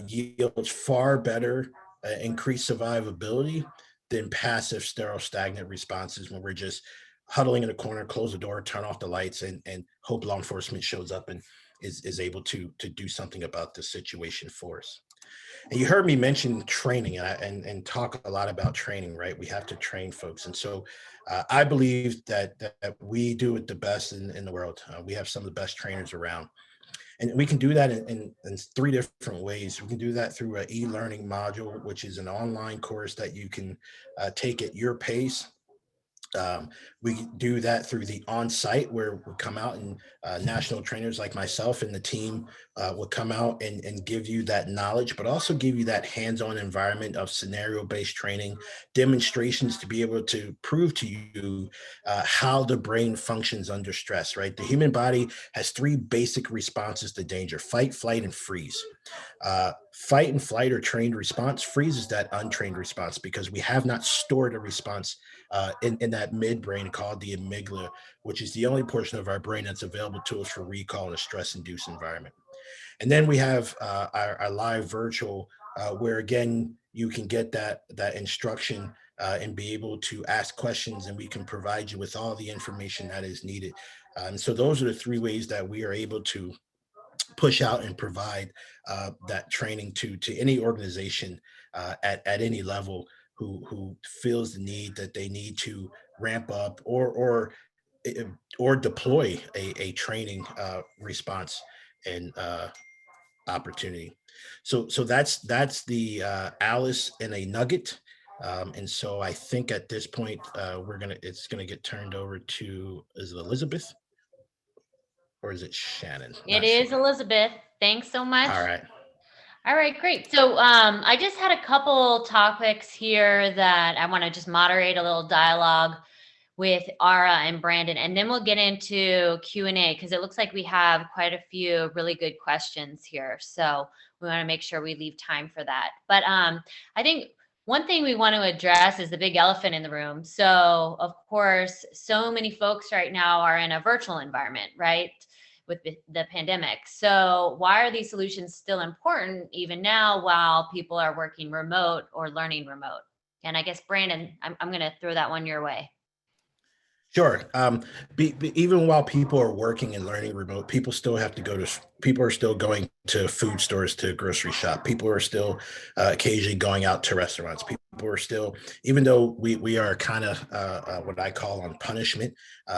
yields far better increased survivability than passive, sterile, stagnant responses when we're just huddling in a corner, close the door, turn off the lights, and hope law enforcement shows up and is able to do something about the situation for us. And you heard me mention training and talk a lot about training, right? We have to train folks. And so I believe that we do it the best in the world. We have some of the best trainers around. And we can do that in 3 different ways. We can do that through an e-learning module, which is an online course that you can take at your pace. We do that through the on-site, where we come out and national trainers like myself and the team will come out and give you that knowledge, but also give you that hands-on environment of scenario-based training, demonstrations to be able to prove to you how the brain functions under stress, right? The human body has 3 basic responses to danger: fight, flight, and freeze. Fight and flight are trained response. Freeze is that untrained response, because we have not stored a response in that midbrain called the amygdala, which is the only portion of our brain that's available to us for recall in a stress-induced environment. And then we have our live virtual, where again, you can get that instruction and be able to ask questions, and we can provide you with all the information that is needed. And so those are the 3 ways that we are able to push out and provide that training to any organization at any level who feels the need that they need to ramp up or deploy a training response and opportunity. So that's the Alice in a nugget. And so I think at this point it's gonna get turned over to, is it Elizabeth or is it Shannon? It is Elizabeth. Thanks so much. All right. All right, great. So I just had a couple topics here that I want to just moderate a little dialogue with Ara and Brandon, and then we'll get into Q&A, because it looks like we have quite a few really good questions here. So we want to make sure we leave time for that. But I think one thing we want to address is the big elephant in the room. So of course, so many folks right now are in a virtual environment, right, with the pandemic. So why are these solutions still important even now while people are working remote or learning remote? And I guess, Brandon, I'm going to throw that one your way. Sure. Even while people are working and learning remote, people still have to people are still going to food stores to grocery shop. People are still occasionally going out to restaurants. People are still, even though we are kind of what I call on punishment,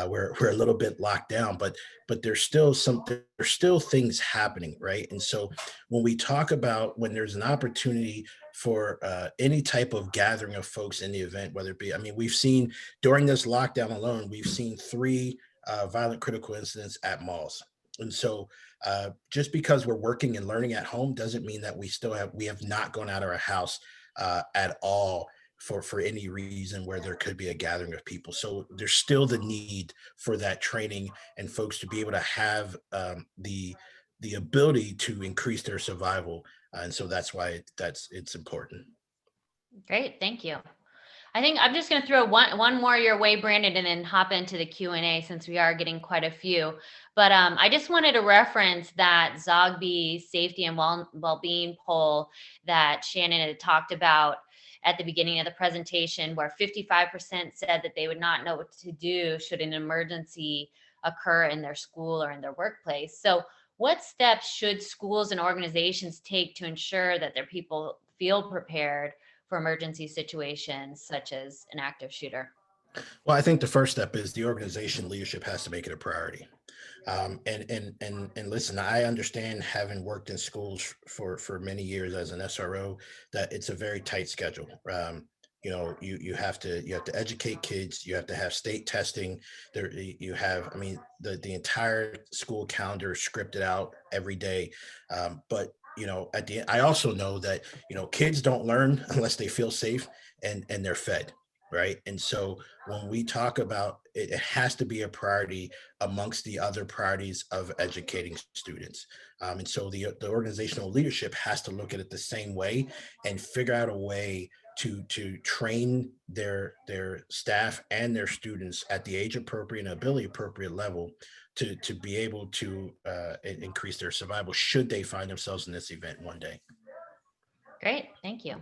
we're a little bit locked down, but there's still things happening, right? And so when we talk about when there's an opportunity for any type of gathering of folks in the event, whether it be, I mean, we've seen during this lockdown alone, we've seen 3 violent critical incidents at malls. And so just because we're working and learning at home doesn't mean that we have not gone out of our house at all for any reason where there could be a gathering of people. So there's still the need for that training and folks to be able to have the ability to increase their survival. And so that's why it's important. Great, thank you. I think I'm just going to throw one more your way, Brandon, and then hop into the Q&A since we are getting quite a few. But I just wanted to reference that Zogby safety and well-being poll that Shannon had talked about at the beginning of the presentation, where 55% said that they would not know what to do should an emergency occur in their school or in their workplace. So what steps should schools and organizations take to ensure that their people feel prepared for emergency situations such as an active shooter? Well, I think the first step is the organization leadership has to make it a priority. And listen, I understand, having worked in schools for many years as an SRO, that it's a very tight schedule. You have to educate kids. You have to have state testing. There you have, I mean, the entire school calendar is scripted out every day. But at the end, I also know that kids don't learn unless they feel safe and they're fed. Right. And so when we talk about it, it has to be a priority amongst the other priorities of educating students. And so the organizational leadership has to look at it the same way and figure out a way to train their staff and their students at the age appropriate and ability appropriate level to be able to increase their survival should they find themselves in this event one day. Great, thank you.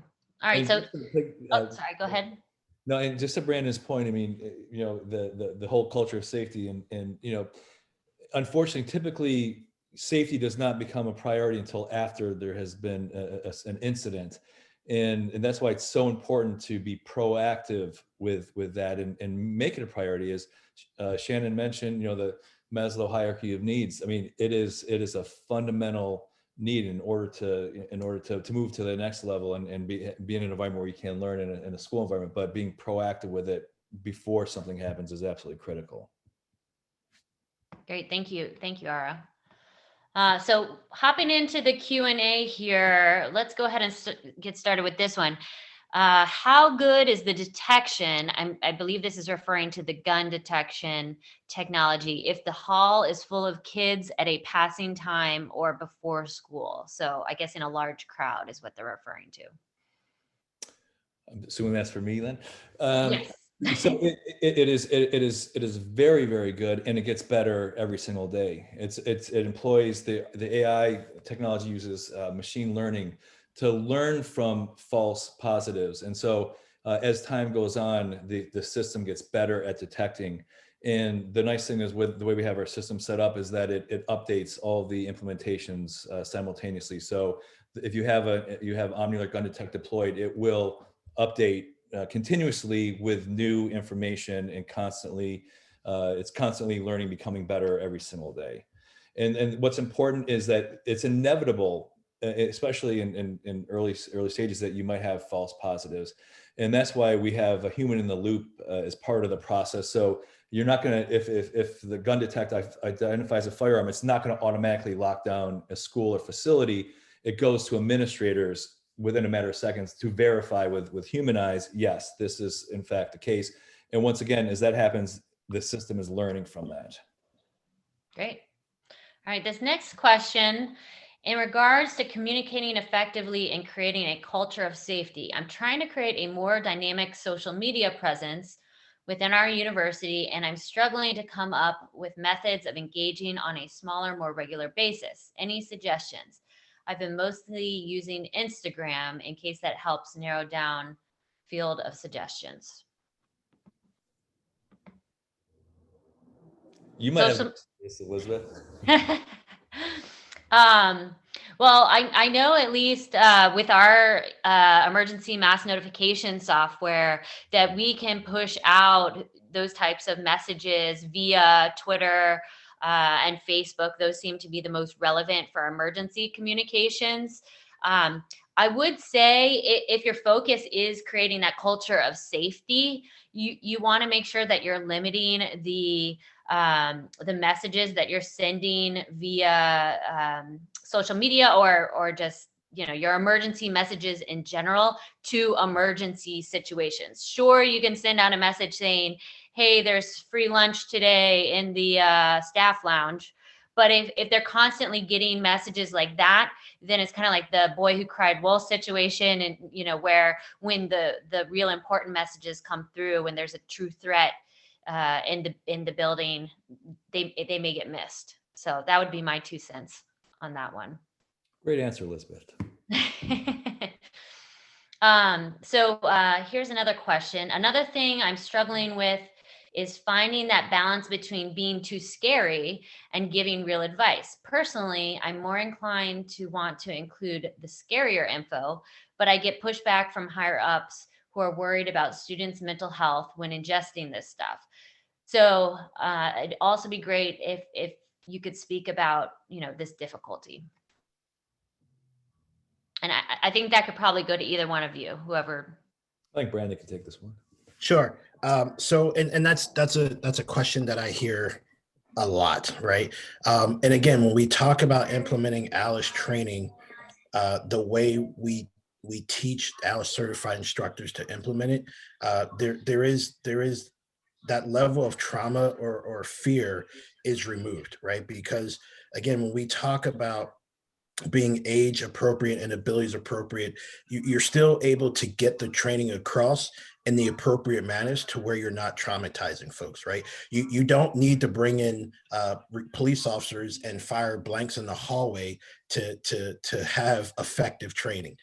All right, And so, just to take, sorry, go ahead. No, and just to Brandon's point, I mean, the whole culture of safety and unfortunately, typically safety does not become a priority until after there has been an incident. And that's why it's so important to be proactive with that and make it a priority. As Shannon mentioned, the Maslow hierarchy of needs. I mean, it is a fundamental need in order to move to the next level and be in an environment where you can learn in a school environment, but being proactive with it before something happens is absolutely critical. Great, thank you, Ara. So hopping into the Q&A here, let's go ahead and get started with this one. How good is the detection? I believe this is referring to the gun detection technology if the hall is full of kids at a passing time or before school. So I guess in a large crowd is what they're referring to. I'm assuming that's for me then. Yes. So it is very, very good, and it gets better every single day. It employs the AI technology uses machine learning to learn from false positives, and so as time goes on, the system gets better at detecting. And the nice thing is, with the way we have our system set up, is that it updates all the implementations simultaneously. So if you have OmniAlert Gun Detect deployed, it will update continuously with new information, and it's constantly learning, becoming better every single day. And what's important is that it's inevitable, especially in early stages, that you might have false positives. And that's why we have a human in the loop as part of the process. So you're not going to, if the gun detect identifies a firearm, it's not going to automatically lock down a school or facility. It goes to administrators within a matter of seconds to verify with human eyes, yes, this is in fact the case. And once again, as that happens, the system is learning from that. Great. All right, this next question, in regards to communicating effectively and creating a culture of safety, I'm trying to create a more dynamic social media presence within our university, and I'm struggling to come up with methods of engaging on a smaller, more regular basis. Any suggestions? I've been mostly using Instagram in case that helps narrow down field of suggestions. You might have this, Elizabeth. Well, I know at least with our emergency mass notification software that we can push out those types of messages via Twitter and Facebook. Those seem to be the most relevant for emergency communications. I would say if your focus is creating that culture of safety, you want to make sure that you're limiting the messages that you're sending via social media or just your emergency messages in general to emergency situations. Sure, you can send out a message saying, hey, there's free lunch today in the staff lounge. But if they're constantly getting messages like that, then it's kind of like the boy who cried wolf situation, and where when the real important messages come through, when there's a true threat in the building, they may get missed. So that would be my 2 cents on that one. Great answer, Elizabeth. So here's another question. Another thing I'm struggling with is finding that balance between being too scary and giving real advice. Personally, I'm more inclined to want to include the scarier info, but I get pushback from higher ups who are worried about students' mental health when ingesting this stuff. So it'd also be great if you could speak about, this difficulty. And I think that could probably go to either one of you, whoever. I think Brandon can take this one. Sure. So, and that's a question that I hear a lot, right? And again, when we talk about implementing ALICE training, the way we teach ALICE certified instructors to implement it, there is that level of trauma or fear is removed, right? Because again, when we talk about being age appropriate and abilities appropriate, you're still able to get the training across in the appropriate manners to where you're not traumatizing folks, right? You don't need to bring in police officers and fire blanks in the hallway to have effective training.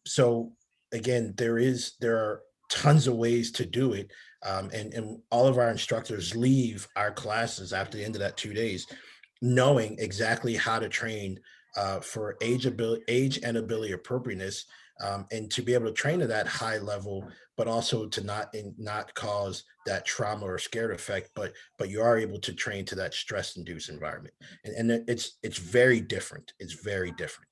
So again, there are tons of ways to do it. And all of our instructors leave our classes after the end of that 2 days knowing exactly how to train for age and ability appropriateness, and to be able to train to that high level, but also to not cause that trauma or scared effect, but you are able to train to that stress-induced environment, and it's very different. It's very different.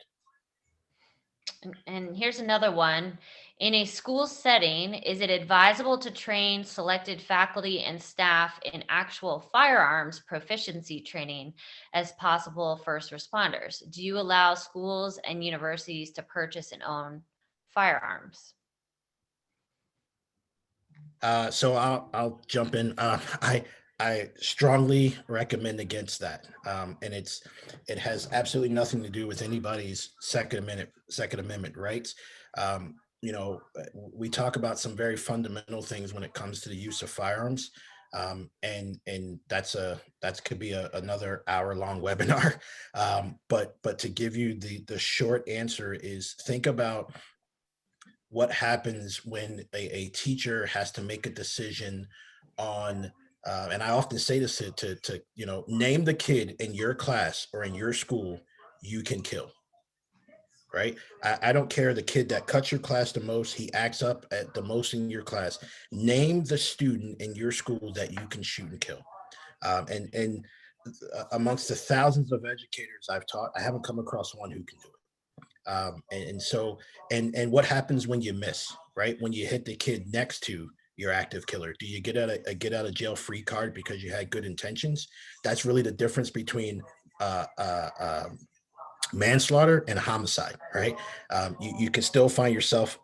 And here's another one. In a school setting, is it advisable to train selected faculty and staff in actual firearms proficiency training as possible first responders? Do you allow schools and universities to purchase and own firearms? So I'll jump in. I strongly recommend against that, and it has absolutely nothing to do with anybody's Second Amendment rights. We talk about some very fundamental things when it comes to the use of firearms, and that could be another hour-long webinar. But to give you the short answer is, think about what happens when a teacher has to make a decision on, and I often say this to name the kid in your class or in your school you can kill, right? I don't care the kid that cuts your class the most, he acts up at the most in your class. Name the student in your school that you can shoot and kill. And amongst the thousands of educators I've taught, I haven't come across one who can do it. And what happens when you miss, right? When you hit the kid next to your active killer, do you get a get out of jail free card because you had good intentions? That's really the difference between manslaughter and homicide, right? You can still find yourself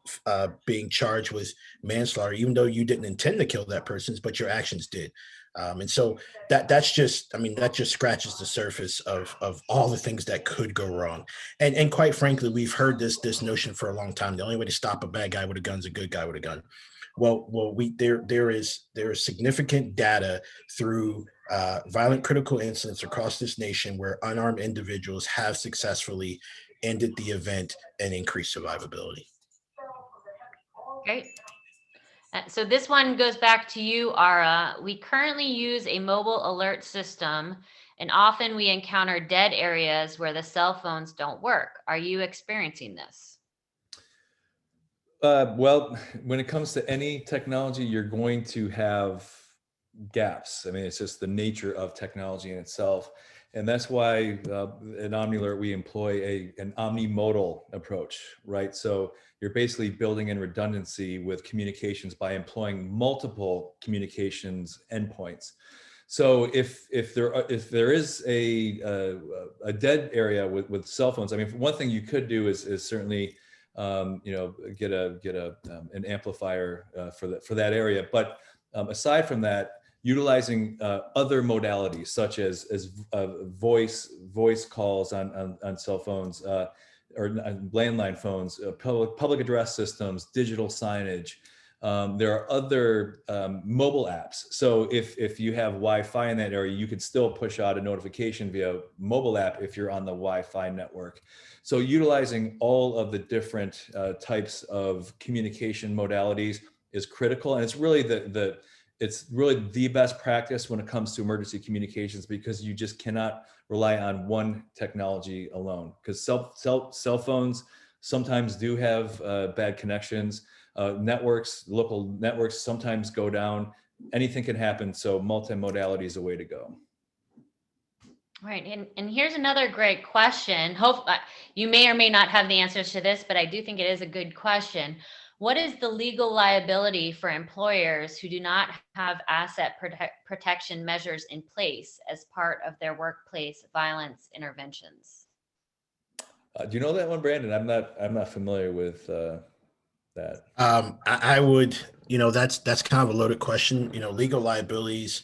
being charged with manslaughter, even though you didn't intend to kill that person, but your actions did. And so that just scratches the surface of all the things that could go wrong. And quite frankly, we've heard this notion for a long time. The only way to stop a bad guy with a gun is a good guy with a gun. Well, there is significant data through violent critical incidents across this nation where unarmed individuals have successfully ended the event and increased survivability. Great. So this one goes back to you, Ara. We currently use a mobile alert system and often we encounter dead areas where the cell phones don't work. Are you experiencing this? Well, when it comes to any technology, you're going to have gaps. I mean, it's just the nature of technology in itself. And that's why at OmniAlert, we employ an omnimodal approach, right? So you're basically building in redundancy with communications by employing multiple communications endpoints. So if there is a dead area with cell phones, I mean, one thing you could do is certainly get an amplifier for that area. But aside from that, utilizing other modalities such as voice calls on cell phones or landline phones, public address systems, digital signage. There are other mobile apps. So if you have Wi-Fi in that area, you could still push out a notification via mobile app if you're on the Wi-Fi network. So utilizing all of the different types of communication modalities is critical, and it's really the best practice when it comes to emergency communications, because you just cannot rely on one technology alone. Because cell phones sometimes do have bad connections. Local networks sometimes go down. Anything can happen. So multimodality is a way to go. Right. And here's another great question. You may or may not have the answers to this, but I do think it is a good question. What is the legal liability for employers who do not have asset protection measures in place as part of their workplace violence interventions? Do you know that one, Brandon? I'm not familiar with that. I would, that's kind of a loaded question. Legal liabilities.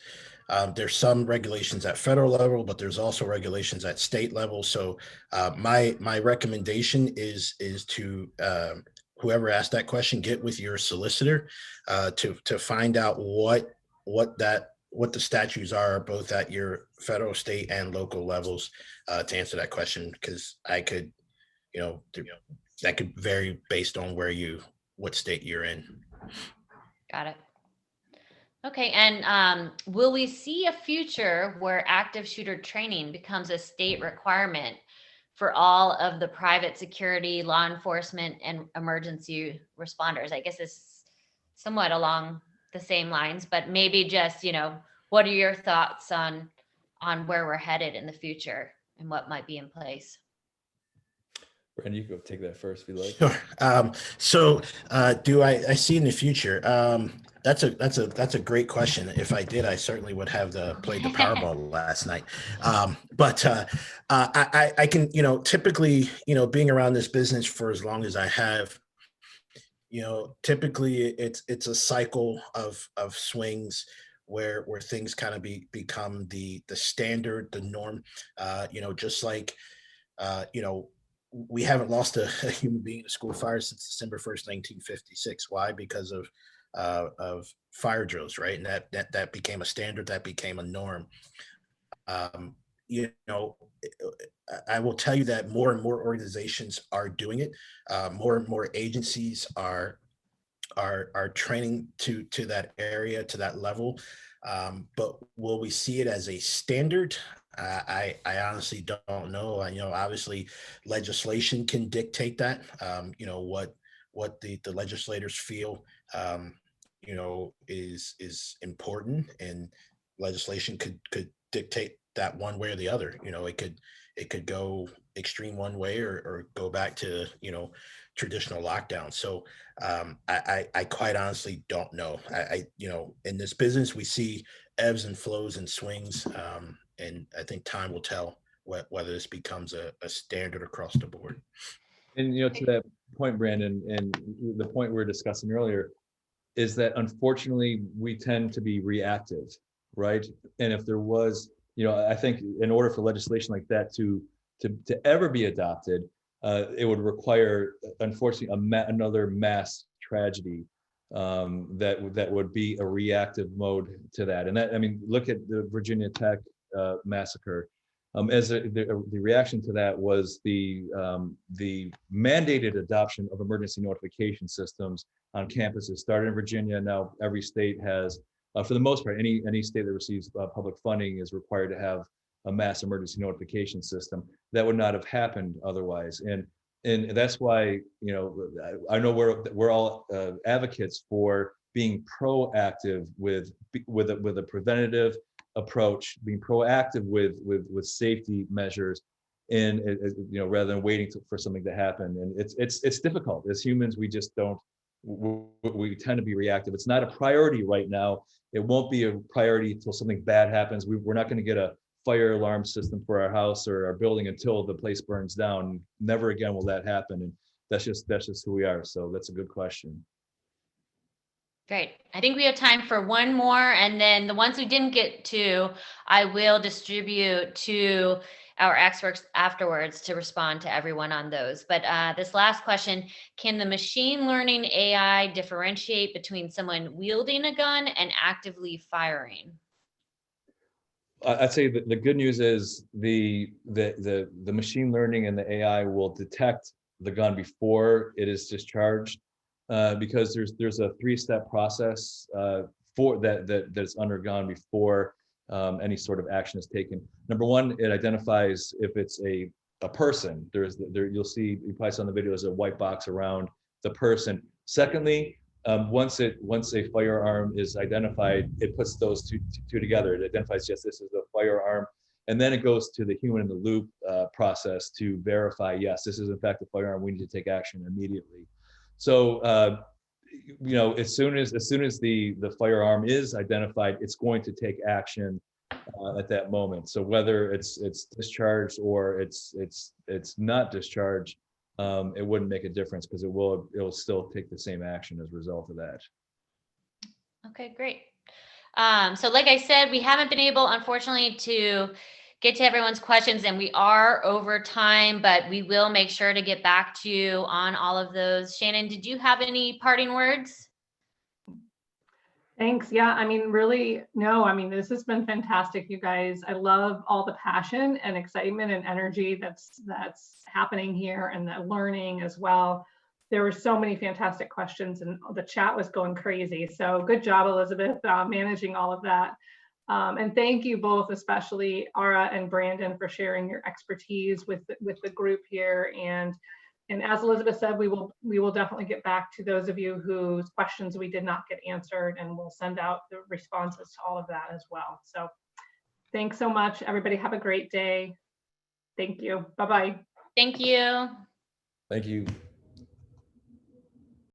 There's some regulations at federal level, but there's also regulations at state level. So my recommendation is to whoever asked that question, get with your solicitor to find out what the statutes are, both at your federal, state, and local levels to answer that question, because I could, that could vary based on what state you're in. Got it. Okay, and will we see a future where active shooter training becomes a state requirement for all of the private security, law enforcement, and emergency responders? I guess it's somewhat along the same lines, but maybe just, what are your thoughts on where we're headed in the future and what might be in place? Brandon, you can go take that first if you like. Sure. Do I see in the future? That's a great question. If I did, I certainly would have played the Powerball last night. But I can, typically, being around this business for as long as I have, typically it's a cycle of swings where things kind of become the standard, the norm. Just like, we haven't lost a human being in a school fire since December 1st, 1956. Why? Because of fire drills, right? And that became a standard, that became a norm. I will tell you that more and more organizations are doing it. More and more agencies are training to that area, to that level. But will we see it as a standard? I honestly don't know. Obviously legislation can dictate that, what the legislators feel, is important, and legislation could dictate that one way or the other. It could go extreme one way or go back to, traditional lockdown. So I quite honestly don't know. In this business, we see ebbs and flows and swings. And I think time will tell whether this becomes a standard across the board. And to that point, Brandon, and the point we were discussing earlier, is that unfortunately we tend to be reactive, right? And if there was, I think in order for legislation like that to ever be adopted, it would require, unfortunately, another mass tragedy that would be a reactive mode to that. And that, look at the Virginia Tech massacre. As the reaction to that was the mandated adoption of emergency notification systems on campuses. Started in Virginia, now every state has, for the most part, any state that receives public funding is required to have a mass emergency notification system. That would not have happened otherwise. And that's why, you know, I know we're all advocates for being proactive with a preventative approach, being proactive with safety measures, and you know, rather than waiting for something to happen. And it's difficult. As humans, we just don't. We tend to be reactive. It's not a priority right now. It won't be a priority until something bad happens. We're not going to get a fire alarm system for our house or our building until the place burns down. Never again will that happen. And that's just who we are. So that's a good question. Great. I think we have time for one more, and then the ones we didn't get to, I will distribute to our experts afterwards to respond to everyone on those. But this last question, can the machine learning AI differentiate between someone wielding a gun and actively firing? I'd say that the good news is the machine learning and the AI will detect the gun before it is discharged, because there's a 3-step process for that's undergone before any sort of action is taken. Number one, it identifies if it's a person. You'll see, you probably saw in the video, there's a white box around the person. Secondly, once a firearm is identified, it puts those two together. It identifies, yes, this is a firearm, and then it goes to the human in the loop process to verify, yes, this is in fact a firearm. We need to take action immediately. So you know, as soon as the firearm is identified, it's going to take action at that moment. So whether it's discharged or it's not discharged, it wouldn't make a difference, because it will still take the same action as a result of that. Okay, great. So like I said, we haven't been able, unfortunately, to get to everyone's questions, and we are over time, but we will make sure to get back to you on all of those. Shannon, did you have any parting words? Thanks. Yeah, I mean, really, no, I mean, this has been fantastic, you guys. I love all the passion and excitement and energy that's happening here, and the learning as well. There were so many fantastic questions, and the chat was going crazy. So good job, Elizabeth, managing all of that. And thank you both, especially Ara and Brandon, for sharing your expertise with the group here. And as Elizabeth said, we will definitely get back to those of you whose questions we did not get answered, and we'll send out the responses to all of that as well. So thanks so much, everybody. Have a great day. Thank you. Bye-bye. Thank you. Thank you.